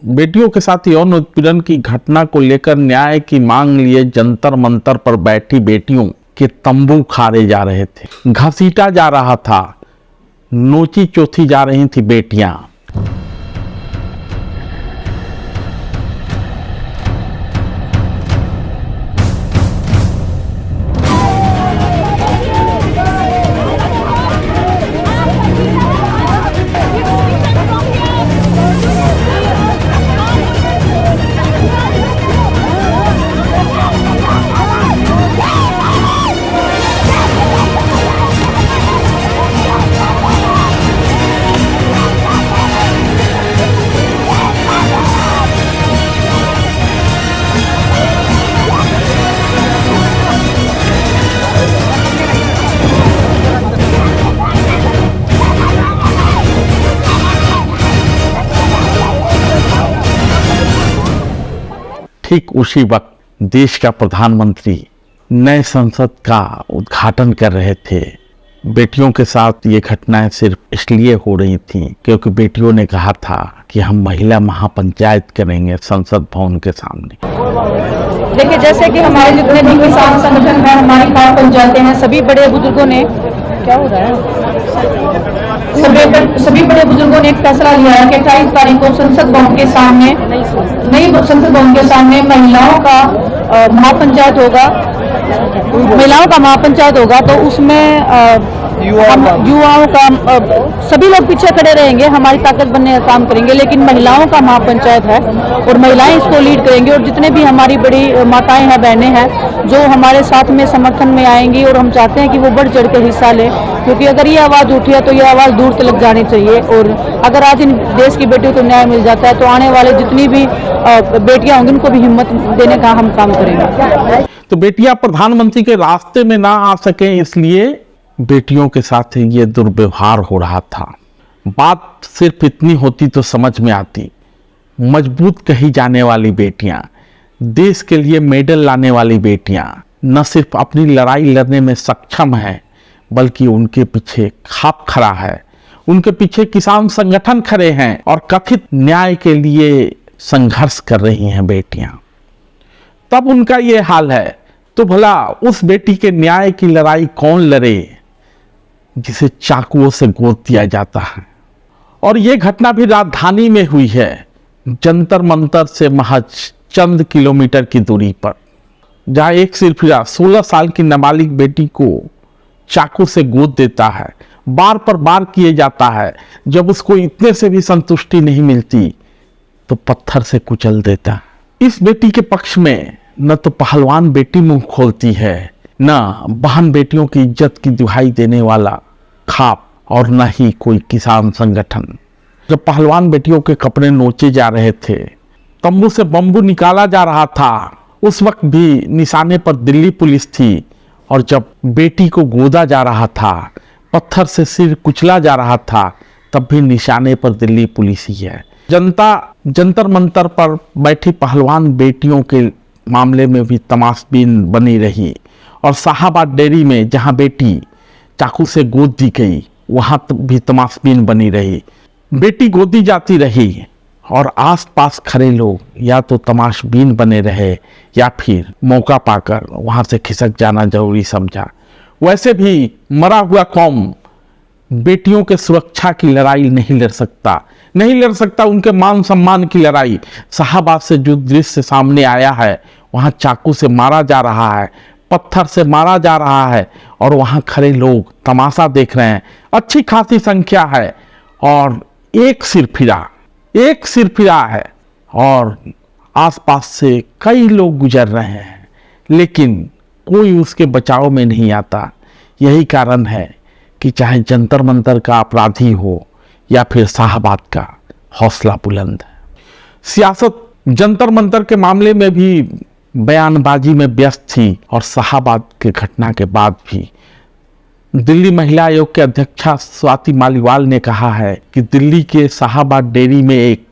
बेटियों के साथ यौन उत्पीड़न की घटना को लेकर न्याय की मांग लिए जंतर मंतर पर बैठी बेटियों के तंबू खारे जा रहे थे, घसीटा जा रहा था, नोची चोथी जा रही थी बेटियां। ठीक उसी वक्त देश का प्रधानमंत्री नए संसद का उद्घाटन कर रहे थे। बेटियों के साथ ये घटनाएं सिर्फ इसलिए हो रही थीं क्योंकि बेटियों ने कहा था कि हम महिला महापंचायत करेंगे संसद भवन के सामने। देखिए, जैसे कि हमारे जितने भी किसान संगठन हैं, हमारी महापंचायतें हैं, सभी बड़े बुजुर्गों ने क्या हो रहा है सभी बड़े बुजुर्गों ने एक फैसला लिया है कि 28 तारीख को संसद भवन के सामने नई संसद भवन के सामने महिलाओं का महापंचायत होगा, तो उसमें युवाओं का सभी लोग पीछे खड़े रहेंगे, हमारी ताकत बनने का काम करेंगे, लेकिन महिलाओं का महापंचायत है और महिलाएं इसको लीड करेंगी। और जितने भी हमारी बड़ी माताएं हैं, बहनें हैं, जो हमारे साथ में समर्थन में आएंगी, और हम चाहते हैं कि वो बढ़ चढ़ के हिस्सा लें, क्योंकि अगर ये आवाज़ उठी है तो ये आवाज़ दूर तक जानी चाहिए। और अगर आज इन देश की बेटियों को न्याय मिल जाता है तो आने वाले जितनी भी बेटियां होंगी उनको भी हिम्मत देने का हम काम करेंगे। तो बेटियां प्रधानमंत्री के रास्ते में ना आ सके, इसलिए बेटियों के साथ ये दुर्व्यवहार हो रहा था। बात सिर्फ इतनी होती तो समझ में आती। मजबूत कही जाने वाली बेटियां, देश के लिए मेडल लाने वाली बेटियां न सिर्फ अपनी लड़ाई लड़ने में सक्षम है, बल्कि उनके पीछे खाप खड़ा है, उनके पीछे किसान संगठन खड़े हैं और कथित न्याय के लिए संघर्ष कर रही हैं बेटियां। तब उनका ये हाल है तो भला उस बेटी के न्याय की लड़ाई कौन लड़े जिसे चाकुओं से गोद दिया जाता है। और ये घटना भी राजधानी में हुई है, जंतर मंतर से महज चंद किलोमीटर की दूरी पर, जहां एक सिरफिरा 16 साल की नाबालिग बेटी को चाकू से गोद देता है, बार पर बार किए जाता है। जब उसको इतने से भी संतुष्टि नहीं मिलती तो पत्थर से कुचल देता है। इस बेटी के पक्ष में न तो पहलवान बेटी मुंह खोलती है, न बहन बेटियों की इज्जत की दुहाई देने वाला खाप, और न ही कोई किसान संगठन। जब पहलवान बेटियों के कपड़े नोचे जा रहे थे, तंबू से बम्बू निकाला जा रहा था, उस वक्त भी निशाने पर दिल्ली पुलिस थी। और जब बेटी को गोदा जा रहा था, पत्थर से सिर कुचला जा रहा था, तब भी निशाने पर दिल्ली पुलिस ही है। जनता जंतर मंतर पर बैठी पहलवान बेटियों के मामले में भी तमाशबीन बनी रही। और शाहाबाद डेयरी में जहां बेटी चाकू से गोद दी गई, वहां भी तमाशबीन बनी रही। बेटी गोदी जाती रही और आसपास खड़े लोग या तो तमाशबीन बने रहे या फिर मौका पाकर वहां से खिसक जाना जरूरी समझा। वैसे भी मरा हुआ कौम बेटियों के सुरक्षा की लड़ाई नहीं लड़ सकता, उनके मान सम्मान की लड़ाई। शाहाबाद से जो दृश्य सामने आया है, वहाँ चाकू से मारा जा रहा है, पत्थर से मारा जा रहा है, और वहाँ खड़े लोग तमाशा देख रहे हैं। अच्छी खासी संख्या है और एक सिरफिरा है और आसपास से कई लोग गुजर रहे हैं, लेकिन कोई उसके बचाव में नहीं आता। यही कारण है कि चाहे जंतर मंतर का अपराधी हो या फिर शाहाबाद का, हौसला बुलंद है। सियासत जंतर मंतर के मामले में भी बयानबाजी में व्यस्त थी और शाहाबाद के घटना के बाद भी दिल्ली महिला आयोग के अध्यक्षा स्वाति मालीवाल ने कहा है कि दिल्ली के शाहाबाद डेयरी में एक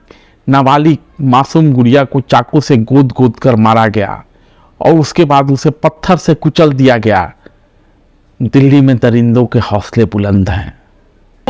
नाबालिग मासूम गुड़िया को चाकू से गोद कर मारा गया और उसके बाद उसे पत्थर से कुचल दिया गया। दिल्ली में दरिंदों के हौसले बुलंद हैं।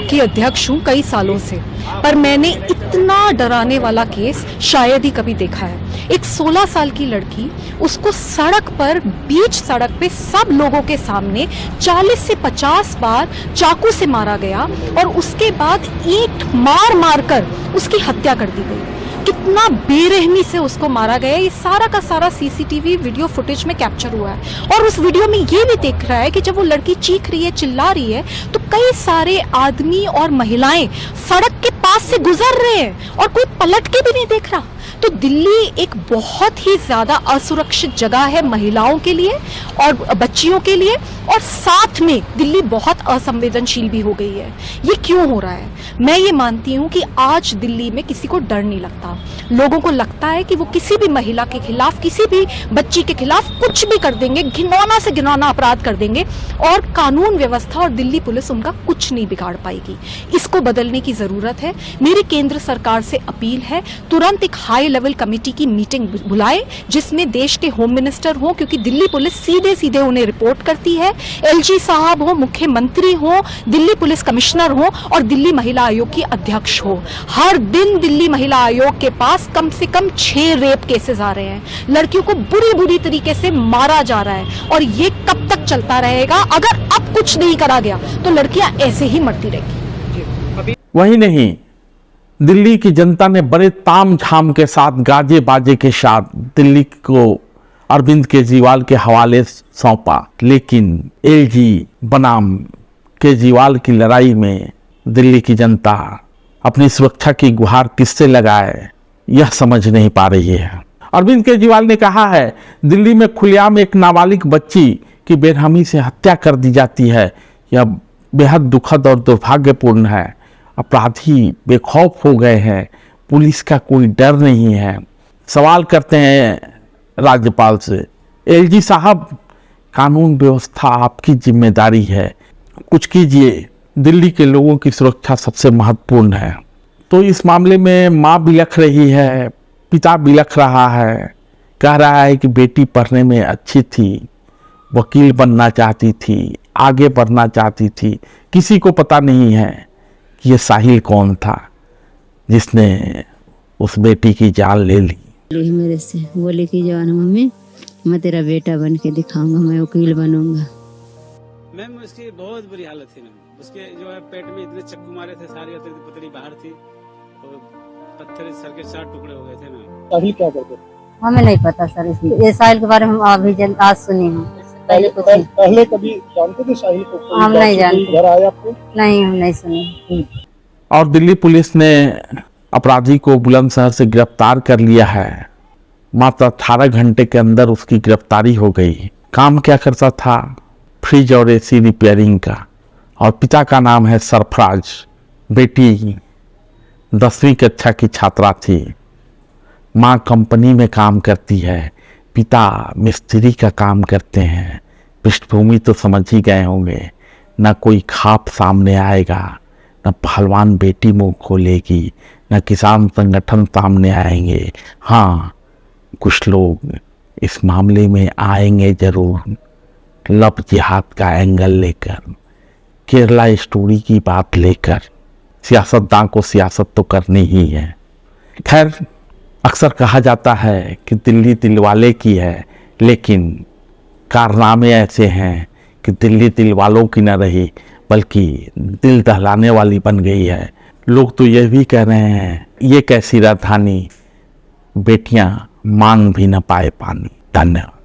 की अध्यक्ष हूँ कई सालों से, पर मैंने इतना डराने वाला केस शायद ही कभी देखा है। एक 16 साल की लड़की, उसको सड़क पर, बीच सड़क पे सब लोगों के सामने 40 से 50 बार चाकू से मारा गया और उसके बाद ईंट मार मार कर उसकी हत्या कर दी गई। कितना बेरहमी से उसको मारा गया, ये सारा का सारा सीसीटीवी वीडियो फुटेज में कैप्चर हुआ है। और उस वीडियो में ये भी देख रहा है कि जब वो लड़की चीख रही है, चिल्ला रही है, तो कई सारे आदमी और महिलाएं सड़क के पास से गुजर रहे हैं और कोई पलट के भी नहीं देख रहा। तो दिल्ली एक बहुत ही ज्यादा असुरक्षित जगह है महिलाओं के लिए और बच्चियों के लिए, और साथ में दिल्ली बहुत असंवेदनशील भी हो गई है। ये क्यों हो रहा है? मैं ये मानती हूँ कि आज दिल्ली में किसी को डर नहीं लगता। लोगों को लगता है कि वो किसी भी महिला के खिलाफ, किसी भी बच्ची के खिलाफ कुछ भी कर देंगे, घिनौना से घिनौना अपराध कर देंगे और कानून व्यवस्था और दिल्ली पुलिस उनका कुछ नहीं बिगाड़ पाएगी। इसको बदलने की जरूरत है। मेरी केंद्र सरकार से अपील है, तुरंत एक हाई लेवल कमेटी की मीटिंग बुलाए जिसमें देश के होम मिनिस्टर हो, क्योंकि दिल्ली पुलिस सीधे सीधे उन्हें रिपोर्ट करती है। एलजी साहब हो, मुख्यमंत्री हो, दिल्ली पुलिस कमिश्नर हो और दिल्ली महिला आयोग की अध्यक्ष हो। हर दिन दिल्ली महिला आयोग के पास कम से कम 6 रेप केसेस आ रहे हैं। लड़कियों को बुरी बुरी तरीके से मारा जा रहा है और ये कब तक चलता रहेगा? अगर अब कुछ नहीं करा गया तो लड़कियां ऐसे ही मरती रहेगी। वही नहीं, दिल्ली की जनता ने बड़े ताम झाम के साथ, गाजे बाजे के साथ दिल्ली को अरविंद केजरीवाल के हवाले सौंपा, लेकिन एलजी बनाम केजरीवाल की लड़ाई में दिल्ली की जनता अपनी सुरक्षा की गुहार किससे लगाए, यह समझ नहीं पा रही है। अरविंद केजरीवाल ने कहा है, दिल्ली में खुलेआम एक नाबालिग बच्ची की बेरहमी से हत्या कर दी जाती है, यह बेहद दुखद और दुर्भाग्यपूर्ण है। अपराधी बेखौफ हो गए हैं, पुलिस का कोई डर नहीं है। सवाल करते हैं राज्यपाल से, एलजी साहब, कानून व्यवस्था आपकी जिम्मेदारी है, कुछ कीजिए, दिल्ली के लोगों की सुरक्षा सबसे महत्वपूर्ण है। तो इस मामले में माँ बिलख रही है, पिता बिलख रहा है, कह रहा है कि बेटी पढ़ने में अच्छी थी, वकील बनना चाहती थी, आगे बढ़ना चाहती थी। किसी को पता नहीं है कि ये साहिल कौन था जिसने उस बेटी की जान ले ली। मेरे से बोले कि जवान मम्मी, मैं तेरा बेटा बन के दिखाऊंगा, मैं वकील बनूंगा। मैम उसकी बहुत बुरी हालत थी मैम, उसके जो है पेट में इतने चक्कू मारे थे, सारी पतली बाहर थी और पत्थर सर के 4 टुकड़े हो गए थे मैम। साहिल क्या करते थे? हमें नहीं पता सर, इसलिए ये साहिल के बारे में हम अभी आज सुनी हूँ। पहले कभी जानते थे साहिल को? हम नहीं जानते। घर आया आपको? नहीं, हम नहीं सुनी। और दिल्ली पुलिस ने अपराधी को बुलंदशहर से गिरफ्तार कर लिया है। मात्र 18 घंटे के अंदर उसकी गिरफ्तारी हो गई। काम क्या करता था? फ्रिज और एसी रिपेयरिंग का, और पिता का नाम है सरफराज। बेटी 10वीं कक्षा की छात्रा थी। माँ कंपनी में काम करती है, पिता मिस्त्री का काम करते हैं। पृष्ठभूमि तो समझ ही गए होंगे, न कोई खाप सामने आएगा, न पहलवान बेटी मुंह खोलेगी, न किसान संगठन सामने आएंगे। हाँ, कुछ लोग इस मामले में आएंगे जरूर, लव जिहाद का एंगल लेकर, केरला स्टोरी की बात लेकर। सियासतदान को सियासत तो करनी ही है। खैर, अक्सर कहा जाता है कि दिल्ली दिलवाले की है, लेकिन कारनामे ऐसे हैं कि दिल्ली दिल वालों की न रही, बल्कि दिल दहलाने वाली बन गई है। लोग तो ये भी कह रहे हैं, ये कैसी राजधानी, बेटियां मांग भी न पाए पानी। धन्यवाद।